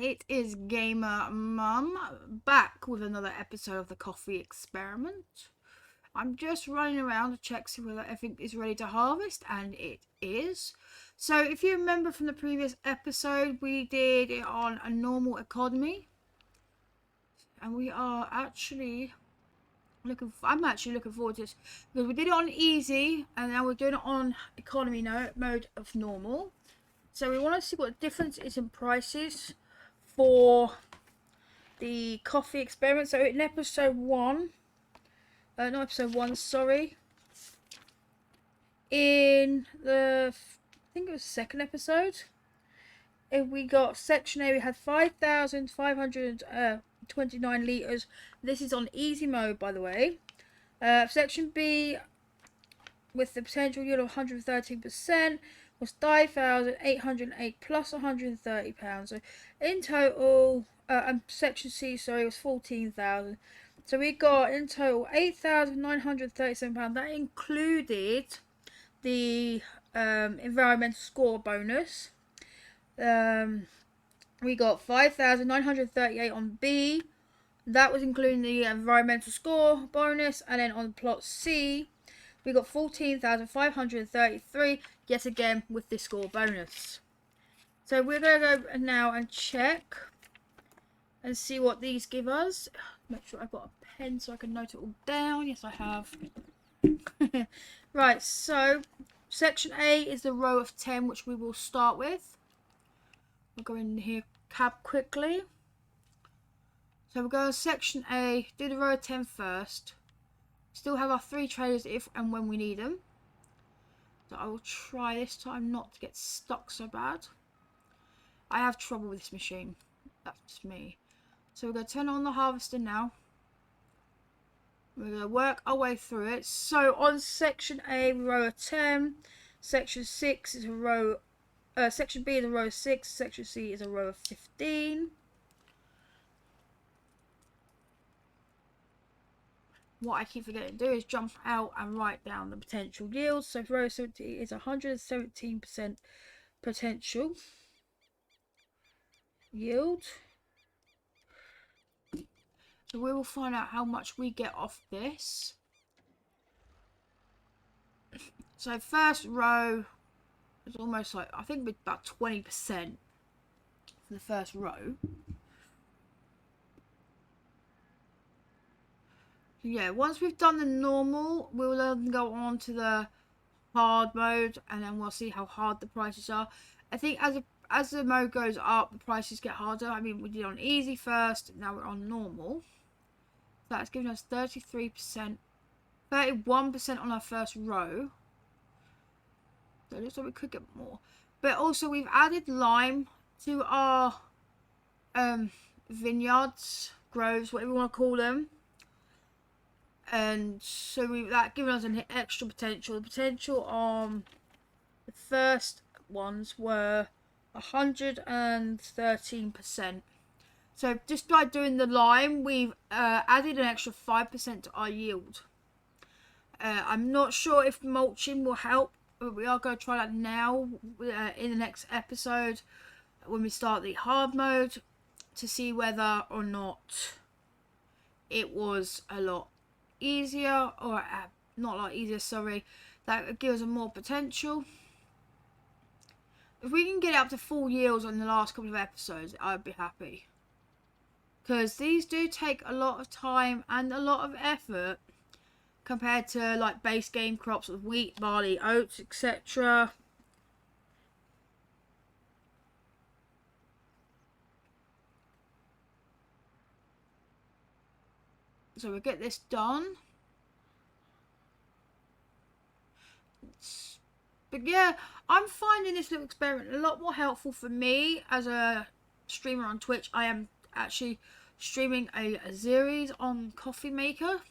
it is Gamer Mum back with another episode of the coffee experiment. I'm just running around to check see whether everything is ready to harvest, and it is. So if you remember from the previous episode, we did it on a normal economy, and we are actually I'm actually looking forward to this because we did it on easy, and now we're doing it on economy mode of normal. So we want to see what the difference is in prices for the coffee experiment. So in episode 1, not episode 1, sorry. In the, I think it was the second episode, we got section A, we had 5,529 litres. This is on easy mode, by the way. Section B, with the potential yield of 113%, was 5,808 plus £130. So in total, section C, sorry, was 14,000. So we got in total £8,937. That included the environmental score bonus. We got 5,938 on B. That was including the environmental score bonus. And then on plot C, we got 14,533, yet again with the score bonus. So we're going to go now and check and see what these give us. Make sure I've got a pen so I can note it all down. Yes, I have. Right, so section A is the row of 10, which we will start with. We'll go in here quickly. So we'll go to section A, do the row of 10 first. Still have our 3 traders if and when we need them. So I will try this time not to get stuck so bad. I have trouble with this machine. That's just me. So we're going to turn on the harvester now. We're going to work our way through it. So on section A, row of 10. Section 6 is a row. Section B is a row of 6. Section C is a row of 15. What I keep forgetting to do is jump out and write down the potential yield. So row 70 is 117% potential yield. So we will find out how much we get off this. So first row is almost like, I think about 20% for the first row. Yeah, once we've done the normal, we'll then go on to the hard mode, and then we'll see how hard the prices are. I think as the mode goes up, the prices get harder. I mean, we did on easy first, now we're on normal. So that's giving us 33%, 31% on our first row. So it looks like we could get more. But also we've added lime to our vineyards, groves, whatever you want to call them. And so that giving us an extra potential. The potential on the first ones were 113%. So just by doing the lime, we've added an extra 5% to our yield. I'm not sure if mulching will help, but we are going to try that now in the next episode when we start the hard mode to see whether or not it was a lot easier, or not a lot easier, sorry, that gives us more potential. If we can get up to full yields on the last couple of episodes, I'd be happy, because these do take a lot of time and a lot of effort compared to like base game crops of wheat, barley, oats, etc. So we'll get this done. But yeah, I'm finding this little experiment a lot more helpful for me as a streamer on Twitch. I am actually streaming a series on Coffee Maker.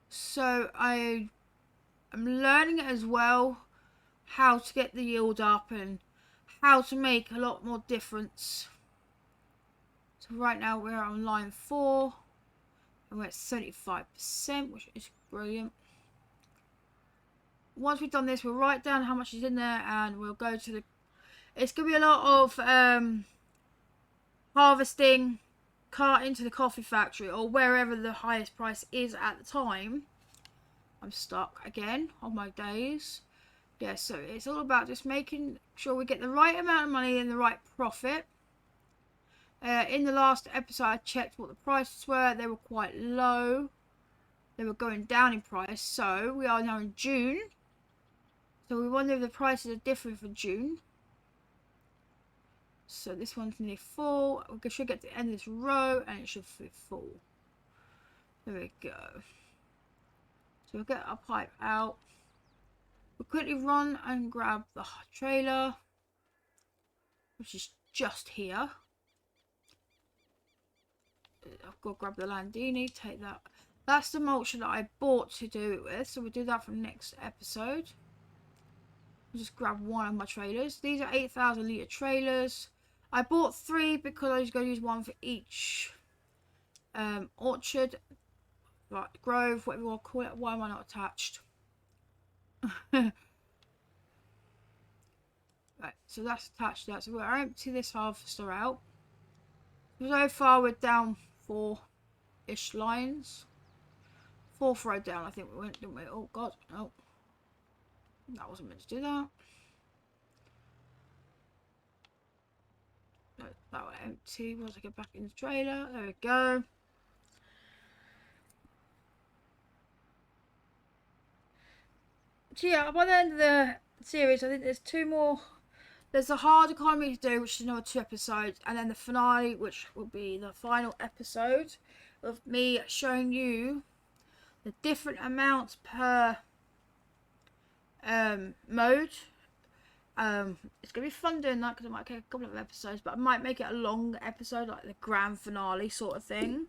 So I am learning as well how to get the yield up and how to make a lot more difference. So right now we're on line 4. And we're at 75%, which is brilliant. Once we've done this, we'll write down how much is in there, and we'll go to the... It's going to be a lot of harvesting, cart into the coffee factory or wherever the highest price is at the time. I'm stuck again on my days. Yeah, so it's all about just making sure we get the right amount of money and the right profit. In the last episode, I checked what the prices were. They were quite low. They were going down in price. So we are now in June. So we wonder if the prices are different for June. So this one's nearly full. We should get to the end of this row and it should be full. There we go. So we'll get our pipe out. We'll quickly run and grab the trailer, which is just here. I've got to grab the Landini, take that. That's the mulcher that I bought to do it with, so we'll do that for the next episode. I'll just grab one of my trailers. These are 8,000 litre trailers. I bought 3 because I was going to use one for each orchard, like grove, whatever you want to call it. Why am I not attached? Right, so that's attached to that. So we'll empty this harvester out. So far we're down 4-ish lines. 4th row down, I think we went, didn't we? Oh god, no. That wasn't meant to do that. No, that one empty. Once I get back in the trailer, there we go. So yeah, by the end of the series, I think there's 2 more. There's the hard economy to do, which is another 2 episodes, and then the finale, which will be the final episode of me showing you the different amounts per mode. It's gonna be fun doing that because it might take a couple of episodes, but I might make it a long episode, like the grand finale sort of thing.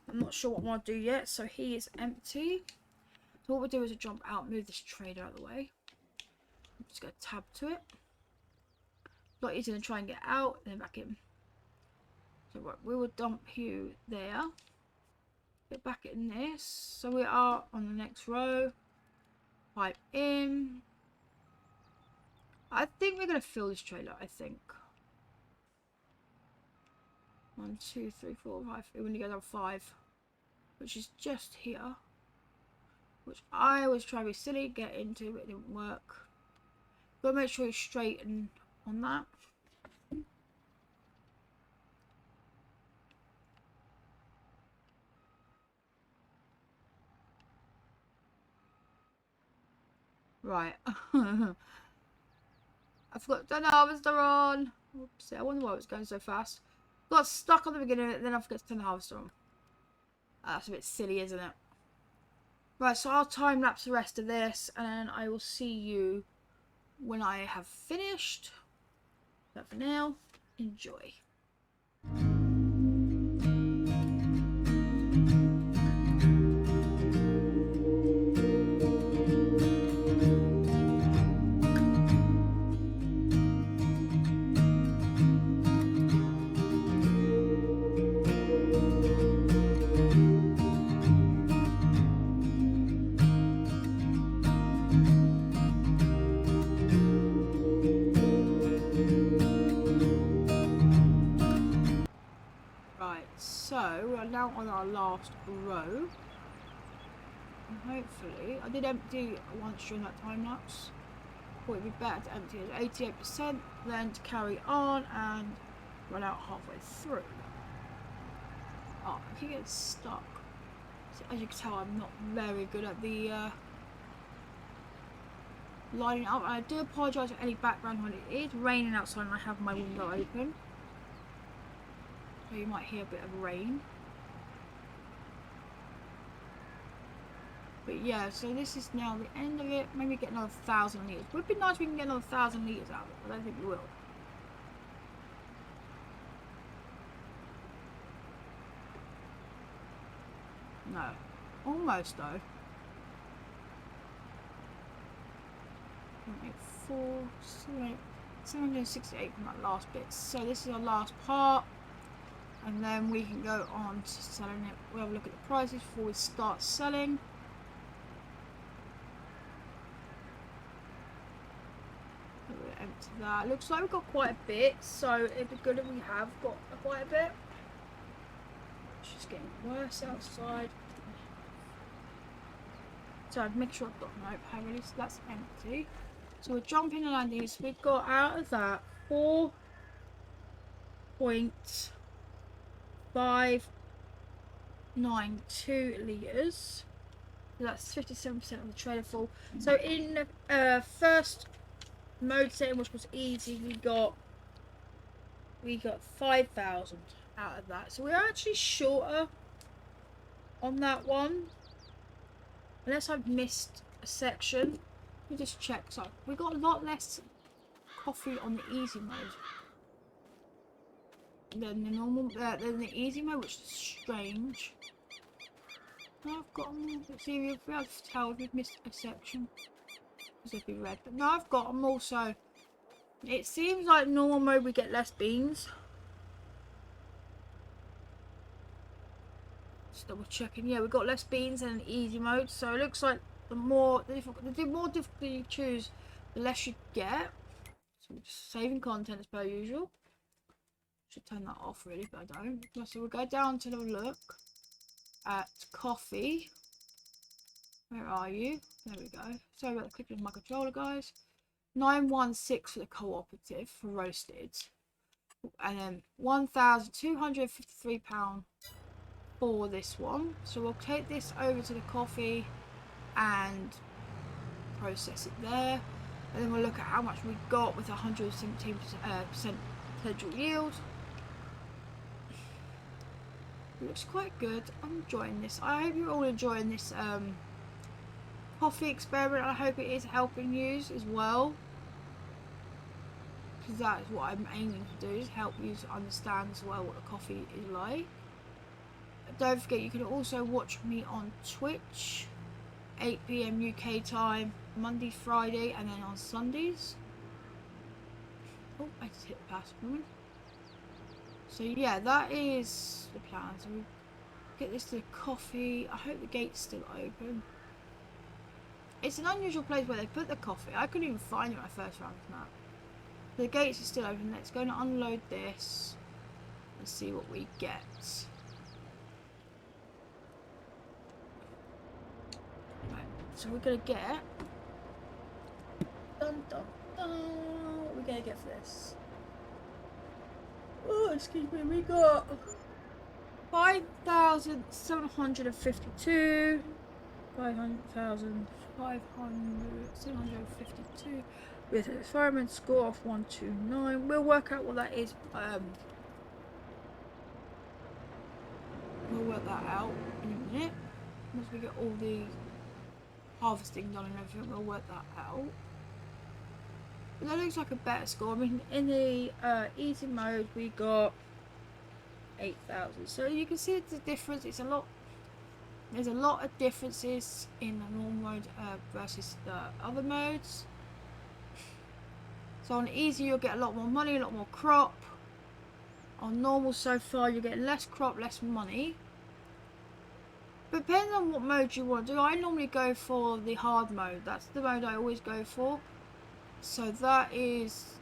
I'm not sure what I want to do yet. So he is empty. So what we'll do is we'll jump out, move this trader out of the way. I'm just gonna tab to it. A lot easier than try and get out and then back in. So right, we will dump you there. Get back in this. So we are on the next row. Pipe in. I think we're going to fill this trailer, I think. 1, 2, 3, 4, 5. We only go down 5. Which is just here. Which I was trying to be silly, get into, but it didn't work. Got to make sure you straighten on that. Right. I forgot to turn the harvester on. Oops, I wonder why it was going so fast. Got stuck on the beginning, then I forgot to turn the harvester on. That's a bit silly, isn't it? Right, so I'll time lapse the rest of this, and then I will see you when I have finished. But for now, enjoy. So we're now on our last row, and hopefully I did empty once during that time lapse. Thought it'd be better to empty at 88% than to carry on and run out halfway through. Oh, I keep getting stuck. So as you can tell, I'm not very good at the lining up. And I do apologise for any background when it is raining outside and I have my window open. So you might hear a bit of rain. But yeah, so this is now the end of it. Maybe get another 1,000 litres. Would be nice if we can get another 1,000 litres out of it. I don't think we will. No. Almost though. 4, 768 from that last bit. So this is our last part. And then we can go on to selling it. We'll have a look at the prices before we start selling. We'll empty that. Looks like we've got quite a bit, so it'd be good if we have got quite a bit. It's just getting worse outside. So I'd make sure I've got no power, so that's empty. So we're jumping and landing. So we've got out of that 4.592 litres. So that's 57% of the trailer full. So in the first mode setting, which was easy, we got 5,000 out of that. So we're actually shorter on that one. Unless I've missed a section. Let me just check. So we got a lot less coffee on the easy mode than the normal, than the easy mode, which is strange. No, I've got them all. Let's see if we'll be able to tell if we've missed a section. Because it'd be red. But no, I've got them also. It seems like normal mode we get less beans. Just double checking. Yeah, we got less beans in an easy mode. So it looks like the more difficult you choose, the less you get. So we're just saving content as per usual. Should turn that off really, but I don't. So we'll go down to the look at coffee. Where are you? There we go. Sorry about the clicking of my controller, guys. 916 for the cooperative for roasted, and then £1,253 for this one. So we'll take this over to the coffee and process it there, and then we'll look at how much we got with 117% potential yield. It looks quite good. I'm enjoying this. I hope you're all enjoying this coffee experiment. I hope it is helping you as well, because that is what I'm aiming to do, is help you to understand as well what the coffee is like. Don't forget, you can also watch me on Twitch, 8 PM UK time, Monday, Friday, and then on Sundays. Oh, I just hit the pass moment. So yeah, that is the plan. So we get this to the coffee. I hope the gate's still open. It's an unusual place where they put the coffee. I couldn't even find it when I first found this map. The gates are still open. Let's go and unload this and see what we get. Right, so we're gonna get. Dun dun dun. What are we gonna get for this? Oh, excuse me. We got 5,752. 752 with a fireman score of 129. We'll work out what that is. We'll work that out in a minute. Once we get all the harvesting done and everything, we'll work that out. But that looks like a better score. I mean, in the easy mode, we got 8,000. So you can see the difference. It's a lot. There's a lot of differences in the normal mode versus the other modes. So on easy, you'll get a lot more money, a lot more crop. On normal, so far, you're getting less crop, less money. But depending on what mode you want to do, I normally go for the hard mode. That's the mode I always go for. So this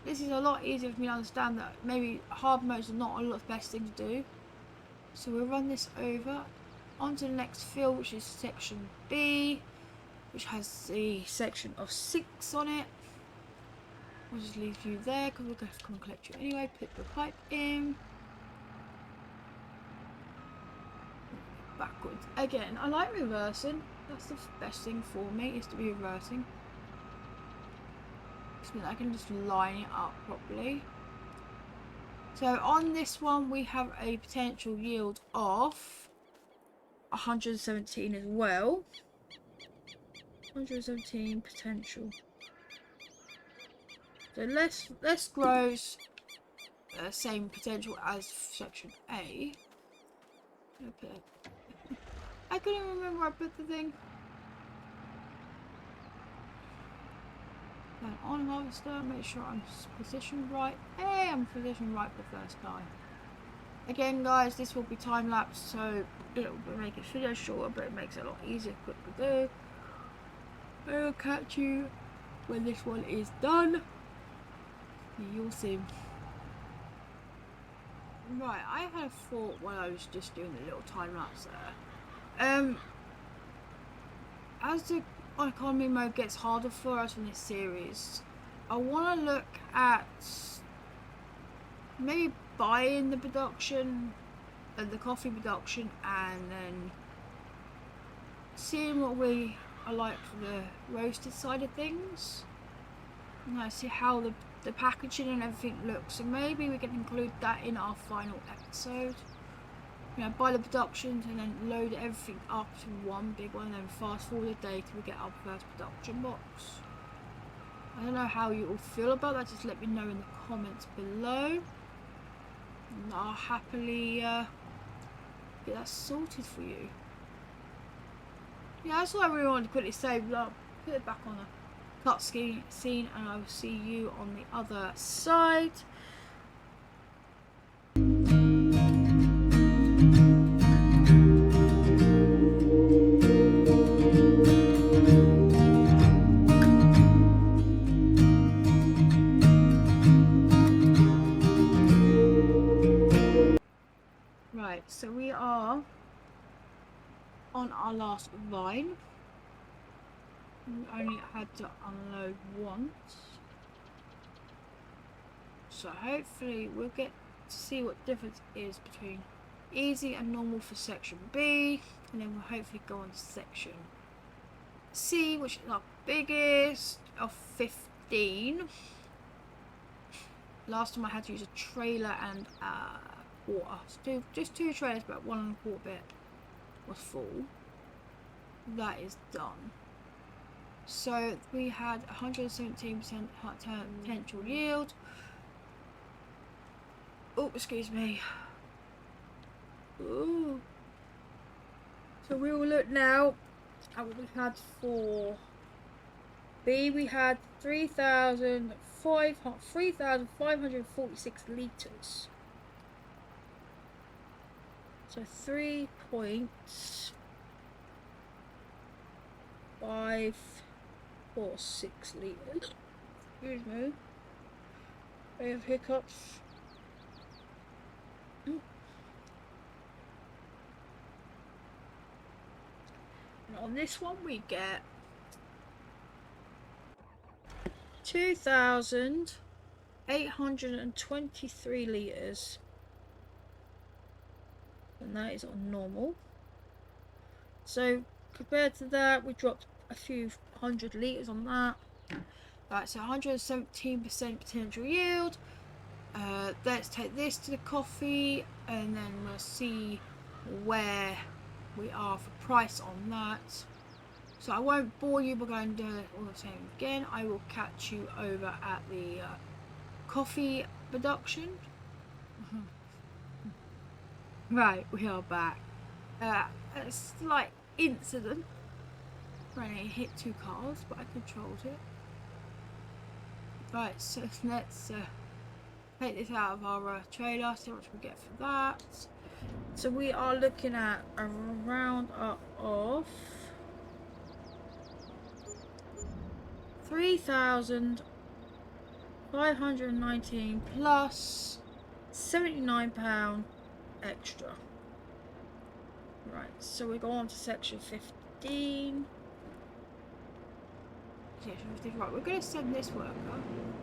is a lot easier for me to understand that maybe hard modes are not the best thing to do. So we'll run this over onto the next field, which is section B, which has the section of 6 on it. We'll just leave you there because we're going to have to come and collect you anyway. Put the pipe in. Backwards. Again, I like reversing. That's the best thing for me, is to be reversing. So I can just line it up properly. So on this one, we have a potential yield of 117 as well. 117 potential. So less grows, same potential as section A. I couldn't even remember where I put the thing. Then on harvester, make sure I'm positioned right. Hey, I'm positioned right for the first time. Again, guys, this will be time lapse, so it will make this video shorter, but it makes it a lot easier, quick to do. I will catch you when this one is done. You'll see. Right, I had a thought while I was just doing the little time lapse there. As the economy mode gets harder for us in this series, I want to look at maybe buying the production, the coffee production, and then seeing what we are like for the roasted side of things. And I see how the packaging and everything looks, so maybe we can include that in our final episode. You know, buy the productions and then load everything up to one big one, and then fast forward a day till we get our first production box. I don't know how you all feel about that, just let me know in the comments below. And I'll happily get that sorted for you. Yeah, that's what I really wanted to quickly say. But put it back on the cut scene, and I will see you on the other side. Right, so we are on our last vine. We only had to unload once, so hopefully we'll get to see what difference is between easy and normal for section B, and then we'll hopefully go on to section C, which is our biggest of 15. Last time I had to use a trailer and water, so just 2 trailers, but 1¼ bit was full. That is done. So we had 117% potential yield. Oh, excuse me. Ooh. So we will look now at what we had for B. We had 3,546 litres. So 3.546 litres. Excuse me. I have hiccups. And on this one we get 2,823 litres. And that is on normal. So compared to that, we dropped a few 100 litres on that. Right, so 117% potential yield. Let's take this to the coffee, and then we'll see where we are for price on that. So I won't bore you by going to do it all the same again. I will catch you over at the coffee production. Right, we are back. A slight incident. I hit 2 cars, but I controlled it. Right, so let's take this out of our trailer, see what we get for that. So we are looking at a round up of 3,519 plus £79 extra. Right, so we go on to section 15. Section 15. Right, we're going to send this worker.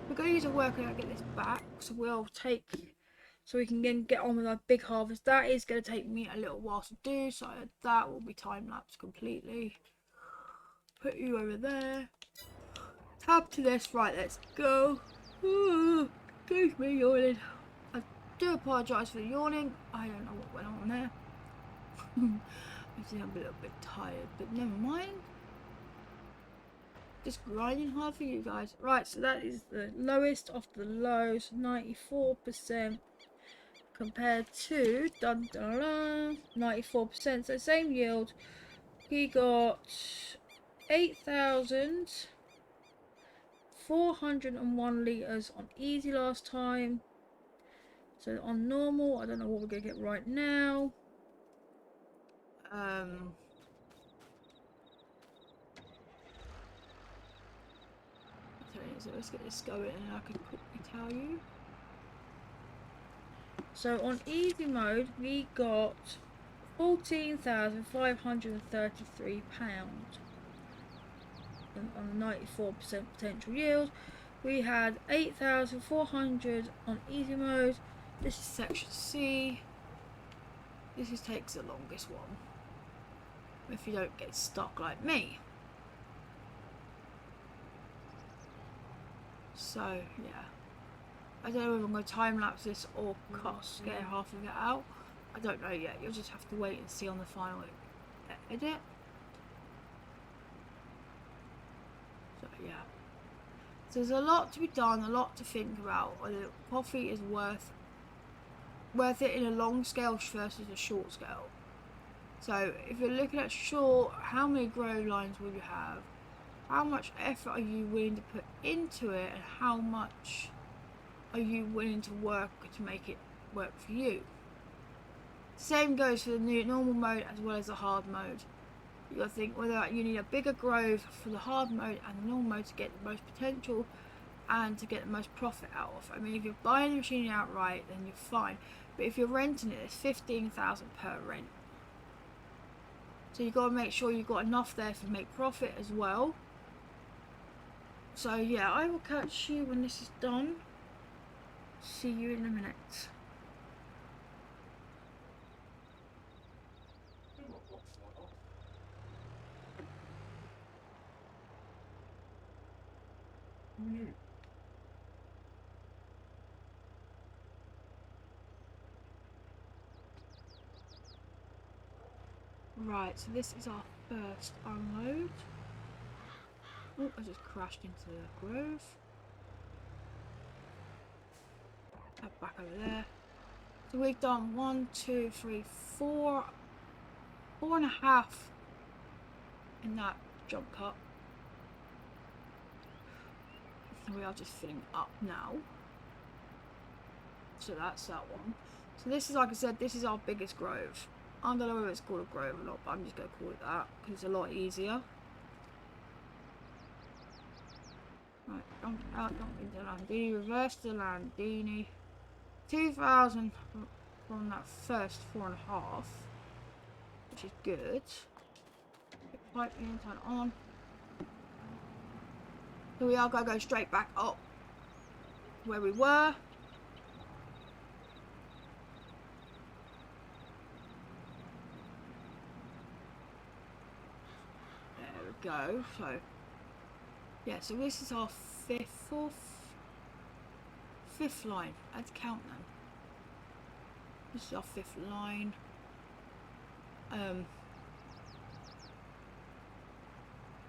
We're going to use a worker to get this back. So we'll take, so we can then get on with our big harvest. That is going to take me a little while to do, so that will be time lapse completely. Put you over there. Tab to this. Right, let's go. Ooh, excuse me, yawning. I do apologise for the yawning. I don't know what went on there. I think I'm a little bit tired, but never mind. Just grinding hard for you guys. Right, so that is the lowest of the lows, 94% compared to 94%. So same yield. We got 8,401 litres on easy last time. So on normal, I don't know what we're going to get right now. So let's get this going, and I can quickly tell you. So on easy mode, we got £14,533 on a 94% potential yield. We had 8,400 on easy mode. This is section C. This takes the longest one, if you don't get stuck like me. So yeah, I don't know if I'm going to time lapse this or get half of it out. I don't know yet. You'll just have to wait and see on the final edit. So yeah, so there's a lot to be done, a lot to think about whether coffee is worth it in a long scale versus a short scale. So if you're looking at short, how many grow lines will you have? How much effort are you willing to put into it, and how much are you willing to work to make it work for you? Same goes for the normal mode as well as the hard mode. You got to think whether you need a bigger grove for the hard mode and the normal mode to get the most potential and to get the most profit out of. I mean, if you're buying the machine outright, then you're fine. But if you're renting it, it's 15,000 per rent. So you've got to make sure you've got enough there to make profit as well. So yeah, I will catch you when this is done. See you in a minute. Right, so this is our first unload. Oh, I just crashed into the grove. Back over there. So we've done 1, 2, 3, 4, 4.5 in that jump cut. And we are just filling up now. So that's that one. So this is, like I said, this is our biggest grove. I don't know whether it's called a grove or not, but I'm just going to call it that because it's a lot easier. Right, jump out, jump into Landini, reverse to Landini. 2,000 from that first 4.5, which is good. Pipe in, turn it on. So we are going to go straight back up where we were. There we go. So yeah, so this is our fifth line. Let's count them. This is our 5th line.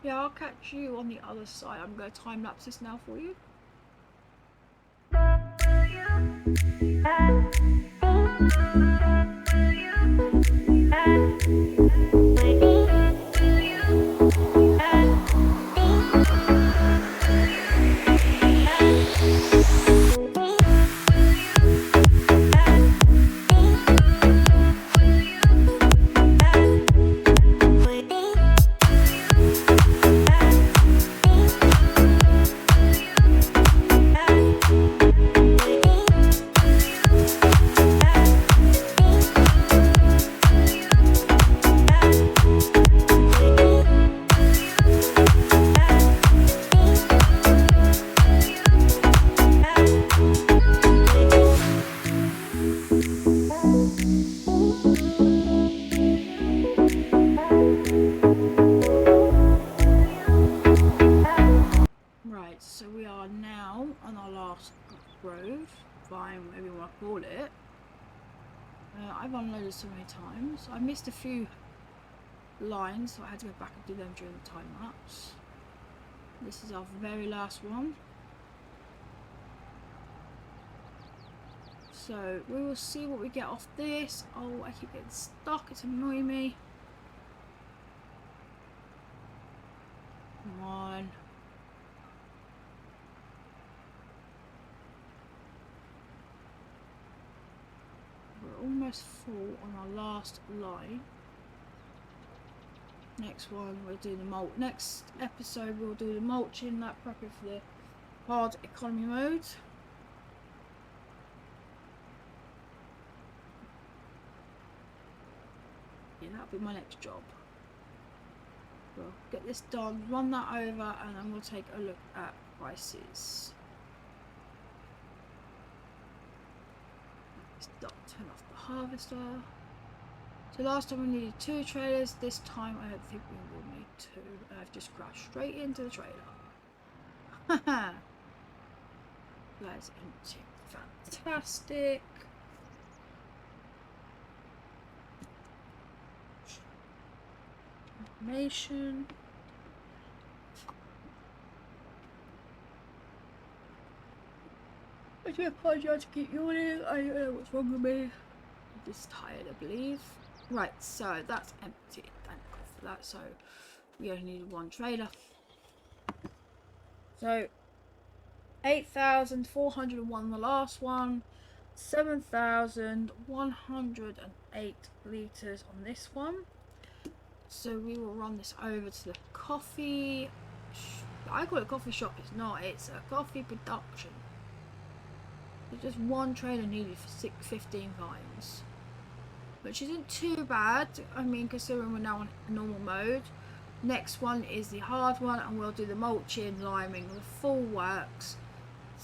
Yeah, I'll catch you on the other side. I'm going to time lapse this now for you. So we are now on our last grove, vine, whatever you want to call it. I've unloaded so many times. I missed a few lines, so I had to go back and do them during the time lapse. This is our very last one. So we will see what we get off this. Oh, I keep getting stuck, it's annoying me. Come on. We're almost full on our last line. Next one we'll do the mulch. Next episode we'll do the mulching, that prepping for the hard economy mode. Yeah, that'll be my next job. We'll get this done, run that over, and then we'll take a look at prices. Turn off the harvester. So last time we needed 2 trailers, this time I don't think we will need 2. And I've just crashed straight into the trailer. Haha. That's empty. Fantastic. Information. I do apologise to keep yawning. I don't know what's wrong with me. I'm just tired, I believe. Right, so that's empty. Thank God for that. So we only needed 1 trailer. So 8,401 the last one. 7,108 litres on this one. So we will run this over to the coffee. I call it a coffee shop. It's not. It's a coffee production. There's just 1 trailer needed for 15 vines, which isn't too bad. I mean, considering we're now on normal mode. Next one is the hard one, and we'll do the mulching, liming, the full works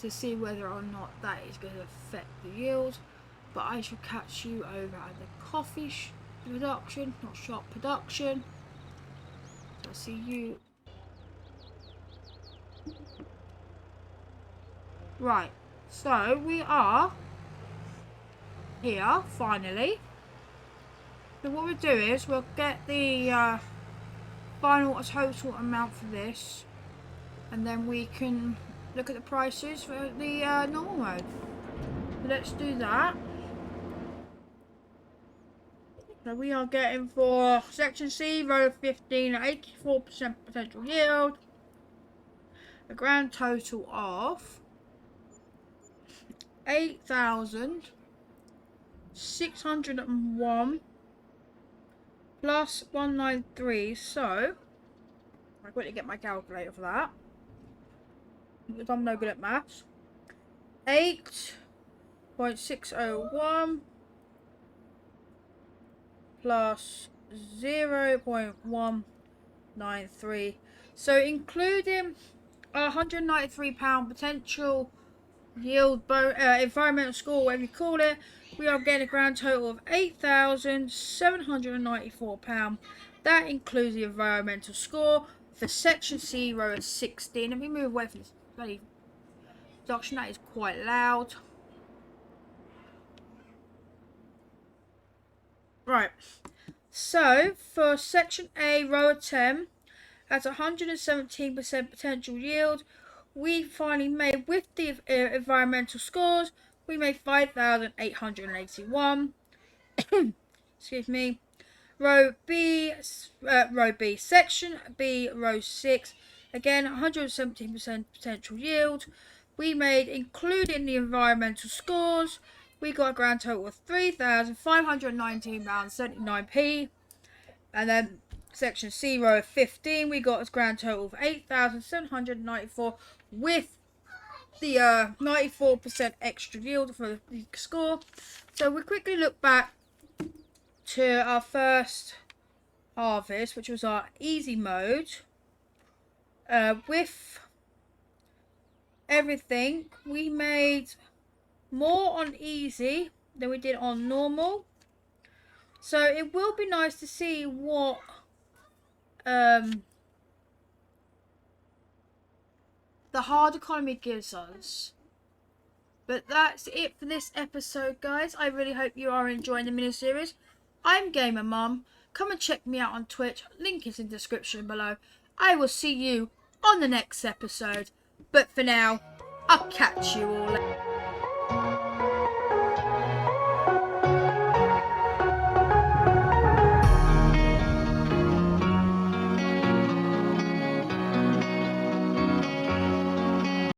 to see whether or not that is going to affect the yield. But I shall catch you over at the coffee production, not shop production. So I'll see you. Right, so we are here finally. So what we'll do is we'll get the final total amount for this, and then we can look at the prices for the normal mode. So let's do that. So we are getting for section C, row 15, 84% potential yield, a grand total of 8,601 plus 193. So I quickly get my calculator for that, because I'm no good at maths. 8.601 plus 0.193. So including £193 potential yield environmental score, whatever you call it, we are getting a grand total of £8,794. That includes the environmental score for section C, row 16. Let me move away from this bloody production. That is quite loud. Right, so for section A, row 10, at 117% potential yield, we finally made, with the environmental scores, we made 5,881. Excuse me. Row B, section B, row 6, again 117% potential yield. We made, including the environmental scores, we got a grand total of £3,519.79p. And then section C, row 15, we got a grand total of 8,794 with the 94% extra yield for the score. So we quickly look back to our first harvest, which was our easy mode. With everything, we made more on easy than we did on normal. So it will be nice to see what the hard economy gives us. But that's it for this episode, guys. I really hope you are enjoying the mini-series. I'm Gamer Mum. Come and check me out on Twitch. Link is in the description below. I will see you on the next episode. But for now, I'll catch you all later.